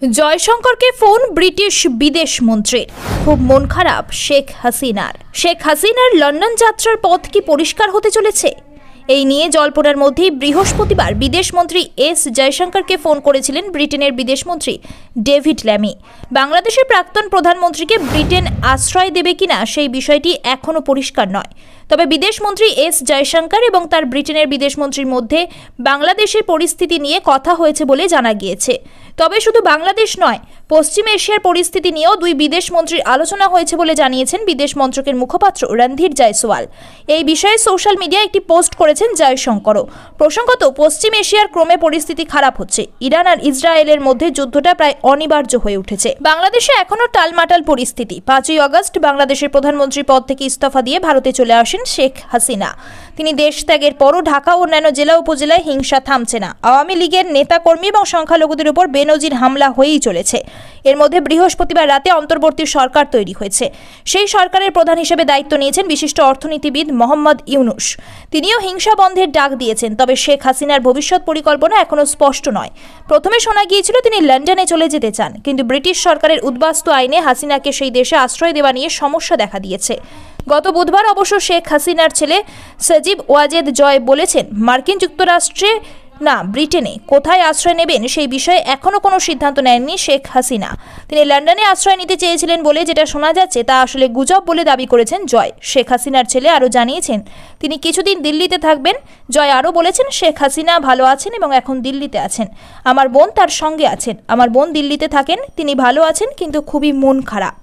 জয়শঙ্করকে phone British বিদেশ মন্ত্রীর। খুব মন খারাপ শেখ হাসিনার লন্ডন যাত্রার পথ কি পরিষ্কার হতে চলেছে? এই নিয়ে জল্পনার মধ্যেই বৃহস্পতিবার বিদেশমন্ত্রী এস জয়শঙ্করকে ফোন করেছিলেন ব্রিটেনের বিদেশমন্ত্রী ডেভিড ল্যামি। বাংলাদেশের প্রাক্তন প্রধানমন্ত্রীকে ব্রিটেন আশ্রয় দেবে কিনা সেই বিষয়টি এখনও পরিষ্কার নয়। তবে বিদেশমন্ত্রী এস জয়শঙ্কর এবং তার ব্রিটেনের বিদেশমন্ত্রীর মধ্যে বাংলাদেশের পরিস্থিতি নিয়ে কথা হয়েছে বলে জানা গিয়েছে। তবে শুধু বাংলাদেশ নয়, পশ্চিম এশিয়ার পরিস্থিতি নিয়েও দুই বিদেশমন্ত্রীর আলোচনা হয়েছে বলে জানিয়েছেন বিদেশ মন্ত্রকের মুখপাত্র রণধীর জয়সওয়াল। এই বিষয়ে সোশ্যাল মিডিয়ায় একটি পোস্ট করেছেন জয়শঙ্করও। প্রসঙ্গত, পশ্চিম এশিয়ার ক্রমে পরিস্থিতি খারাপ হচ্ছে। ইরান আর ইসরায়েলের মধ্যে যুদ্ধটা প্রায় অনিবার্য হয়ে উঠেছে। বাংলাদেশে এখনও টালমাটাল পরিস্থিতি। 5ই আগস্ট বাংলাদেশের প্রধানমন্ত্রী পদ থেকে ইস্তফা দিয়ে ভারতে চলে আসেন শেখ হাসিনা। তিনি দেশ ত্যাগের পরও ঢাকা ও অন্যান্য জেলা উপজেলায় হিংসা থামছে না। আওয়ামী লীগের নেতাকর্মী এবং সংখ্যালঘুদের উপর বেনজির হামলা হয়েই চলেছে। এর মধ্যে বৃহস্পতিবার রাতে অন্তর্বর্তী সরকার তৈরি হয়েছে। সেই সরকারের প্রধান হিসেবে দায়িত্ব নিয়েছেন বিশিষ্ট অর্থনীতিবিদ মোহাম্মদ ইউনুস। তিনিও হিংসা বন্ধের ডাক দিয়েছেন। তবে শেখ হাসিনার ভবিষ্যৎ পরিকল্পনা এখনও স্পষ্ট নয়। প্রথমে শোনা গিয়েছিল তিনি লন্ডনে চলে যেতে চান, কিন্তু ব্রিটিশ সরকারের উদ্বাস্তু আইনে হাসিনাকে সেই দেশে আশ্রয় দেওয়া নিয়ে সমস্যা দেখা দিয়েছে। গত বুধবার অবশ্য শেখ হাসিনার ছেলে সজীব ওয়াজেদ জয় বলেছেন, মার্কিন যুক্তরাষ্ট্রে না ব্রিটেনে কোথায় আশ্রয় নেবেন সেই বিষয়ে এখনও কোনো সিদ্ধান্ত নেননি শেখ হাসিনা। তিনি লন্ডনে আশ্রয় নিতে চেয়েছিলেন বলে যেটা শোনা যাচ্ছে তা আসলে গুজব বলে দাবি করেছেন জয়। শেখ হাসিনার ছেলে আরও জানিয়েছেন তিনি কিছুদিন দিল্লিতে থাকবেন। জয় আরও বলেছেন, শেখ হাসিনা ভালো আছেন এবং এখন দিল্লিতে আছেন। আমার বোন তার সঙ্গে আছেন। আমার বোন দিল্লিতে থাকেন, তিনি ভালো আছেন, কিন্তু খুবই মন খারাপ।